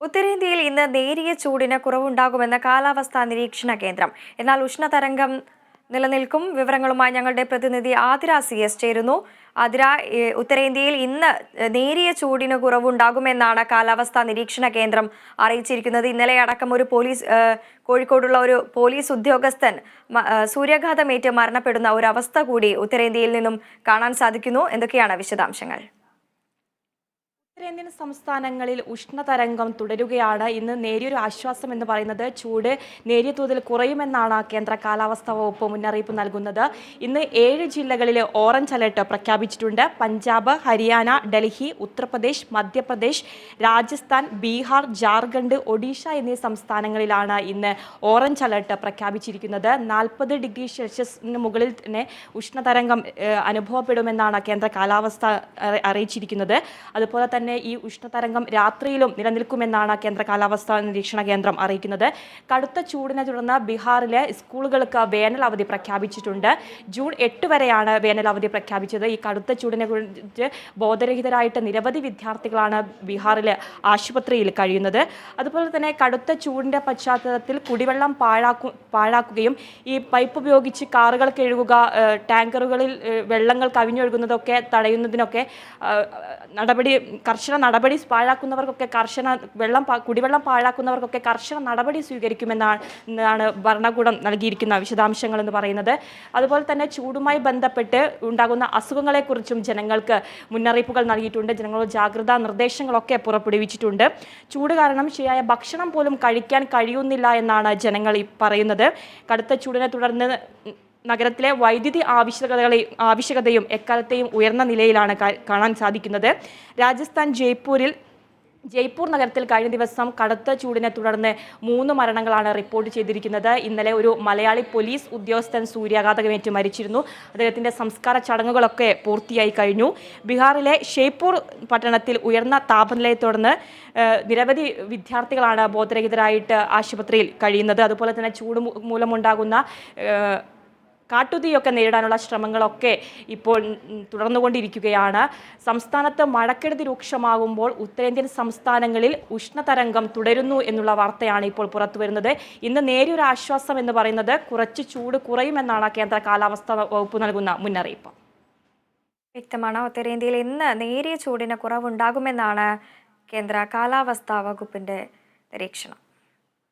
ഉത്തരേന്ത്യയിൽ ഇന്ന് നേരിയ ചൂടിന് കുറവുണ്ടാകുമെന്ന് കാലാവസ്ഥാ നിരീക്ഷണ കേന്ദ്രം. എന്നാൽ ഉഷ്ണതരംഗം നിലനിൽക്കും. വിവരങ്ങളുമായി ഞങ്ങളുടെ പ്രതിനിധി ആതിര CS ചേരുന്നു. ആതിര, ഉത്തരേന്ത്യയിൽ ഇന്ന് നേരിയ ചൂടിന് കുറവുണ്ടാകുമെന്നാണ് കാലാവസ്ഥാ നിരീക്ഷണ കേന്ദ്രം അറിയിച്ചിരിക്കുന്നത്. ഇന്നലെ അടക്കം കോഴിക്കോടുള്ള ഒരു പോലീസ് ഉദ്യോഗസ്ഥൻ സൂര്യാഘാതമേറ്റ് മരണപ്പെടുന്ന ഒരു അവസ്ഥ കൂടി ഉത്തരേന്ത്യയിൽ നിന്നും കാണാൻ സാധിക്കുന്നു. എന്തൊക്കെയാണ് വിശദാംശങ്ങൾ? ഉത്തരേന്ത്യൻ സംസ്ഥാനങ്ങളിൽ ഉഷ്ണതരംഗം തുടരുകയാണ്. ഇന്ന് നേരിയൊരു ആശ്വാസം എന്ന് പറയുന്നത് ചൂട് നേരിയ തോതിൽ കുറയുമെന്നാണ് കേന്ദ്ര കാലാവസ്ഥാ വകുപ്പ് മുന്നറിയിപ്പ് നൽകുന്നത്. ഇന്ന് 7 ജില്ലകളിൽ ഓറഞ്ച് അലർട്ട് പ്രഖ്യാപിച്ചിട്ടുണ്ട്. പഞ്ചാബ്, ഹരിയാന, ഡൽഹി, ഉത്തർപ്രദേശ്, മധ്യപ്രദേശ്, രാജസ്ഥാൻ, ബീഹാർ, ജാർഖണ്ഡ്, ഒഡീഷ എന്നീ സംസ്ഥാനങ്ങളിലാണ് ഇന്ന് ഓറഞ്ച് അലർട്ട് പ്രഖ്യാപിച്ചിരിക്കുന്നത്. 40 ഡിഗ്രി സെൽഷ്യസിന് മുകളിൽ തന്നെ ഉഷ്ണതരംഗം അനുഭവപ്പെടുമെന്നാണ് കേന്ദ്ര കാലാവസ്ഥ അറിയിച്ചിരിക്കുന്നത്. അതുപോലെ തന്നെ ഈ ഉഷ്ണതരംഗം രാത്രിയിലും നിലനിൽക്കുമെന്നാണ് കേന്ദ്ര കാലാവസ്ഥാ നിരീക്ഷണ കേന്ദ്രം അറിയിക്കുന്നത്. കടുത്ത ചൂടിനെ തുടർന്ന് ബീഹാറിലെ സ്കൂളുകൾക്ക് വേനൽ അവധി പ്രഖ്യാപിച്ചിട്ടുണ്ട്. ജൂൺ 8 വരെയാണ് വേനൽ അവധി പ്രഖ്യാപിച്ചത്. ഈ കടുത്ത ചൂടിനെ കുറിച്ച് ബോധരഹിതരായിട്ട് നിരവധി വിദ്യാർത്ഥികളാണ് ബീഹാറിലെ ആശുപത്രിയിൽ കഴിയുന്നത്. അതുപോലെ തന്നെ കടുത്ത ചൂടിൻ്റെ പശ്ചാത്തലത്തിൽ കുടിവെള്ളം പാഴാക്കുകയും ഈ പൈപ്പ് ഉപയോഗിച്ച് കാറുകൾ കഴുകുക, ടാങ്കറുകളിൽ വെള്ളങ്ങൾ കവിഞ്ഞൊഴുകുന്നതൊക്കെ തടയുന്നതിനൊക്കെ കർശന നടപടി പാഴാക്കുന്നവർക്കൊക്കെ കുടിവെള്ളം പാഴാക്കുന്നവർക്കൊക്കെ കർശന നടപടി സ്വീകരിക്കുമെന്നാണ് ഭരണകൂടം നൽകിയിരിക്കുന്ന വിശദാംശങ്ങൾ എന്ന് പറയുന്നത്. അതുപോലെ തന്നെ ചൂടുമായി ബന്ധപ്പെട്ട് ഉണ്ടാകുന്ന അസുഖങ്ങളെക്കുറിച്ചും ജനങ്ങൾക്ക് മുന്നറിയിപ്പുകൾ നൽകിയിട്ടുണ്ട്. ജനങ്ങളോട് ജാഗ്രതാ നിർദ്ദേശങ്ങളൊക്കെ പുറപ്പെടുവിച്ചിട്ടുണ്ട്. ചൂട് കാരണം ശരിയായ ഭക്ഷണം പോലും കഴിക്കാൻ കഴിയുന്നില്ല എന്നാണ് ജനങ്ങൾ ഈ പറയുന്നത്. കടുത്ത ചൂടിനെ തുടർന്ന് നഗരത്തിലെ വൈദ്യുതി ആവശ്യകതയും എക്കാലത്തെയും ഉയർന്ന നിലയിലാണ് കാണാൻ സാധിക്കുന്നത്. രാജസ്ഥാൻ ജയ്പൂർ നഗരത്തിൽ കഴിഞ്ഞ ദിവസം കടുത്ത ചൂടിനെ തുടർന്ന് 3 മരണങ്ങളാണ് റിപ്പോർട്ട് ചെയ്തിരിക്കുന്നത്. ഇന്നലെ ഒരു മലയാളി പോലീസ് ഉദ്യോഗസ്ഥൻ സൂര്യാഘാതമേറ്റ് മരിച്ചിരുന്നു. അദ്ദേഹത്തിൻ്റെ സംസ്കാര ചടങ്ങുകളൊക്കെ പൂർത്തിയായി കഴിഞ്ഞു. ബീഹാറിലെ ഷേപ്പൂർ പട്ടണത്തിൽ ഉയർന്ന താപനിലയെ തുടർന്ന് നിരവധി വിദ്യാർത്ഥികളാണ് ബോധരഹിതരായിട്ട് ആശുപത്രിയിൽ കഴിയുന്നത്. അതുപോലെ തന്നെ ചൂട് മൂലമുണ്ടാകുന്ന കാട്ടുതീയൊക്കെ നേരിടാനുള്ള ശ്രമങ്ങളൊക്കെ ഇപ്പോൾ തുടർന്നുകൊണ്ടിരിക്കുകയാണ്. സംസ്ഥാനത്ത് മഴക്കെടുതി രൂക്ഷമാകുമ്പോൾ ഉത്തരേന്ത്യൻ സംസ്ഥാനങ്ങളിൽ ഉഷ്ണതരംഗം തുടരുന്നു എന്നുള്ള വാർത്തയാണ് ഇപ്പോൾ പുറത്തു വരുന്നത്. ഇന്ന് നേരിയൊരു ആശ്വാസം എന്ന് പറയുന്നത് കുറച്ച് ചൂട് കുറയുമെന്നാണ് കേന്ദ്ര കാലാവസ്ഥാ വകുപ്പ് നൽകുന്ന മുന്നറിയിപ്പ്. വ്യക്തമാണ്. ഉത്തരേന്ത്യയിൽ ഇന്ന് നേരിയ ചൂടിന് കുറവുണ്ടാകുമെന്നാണ് കേന്ദ്ര കാലാവസ്ഥാ വകുപ്പിന്റെ നിരീക്ഷണം.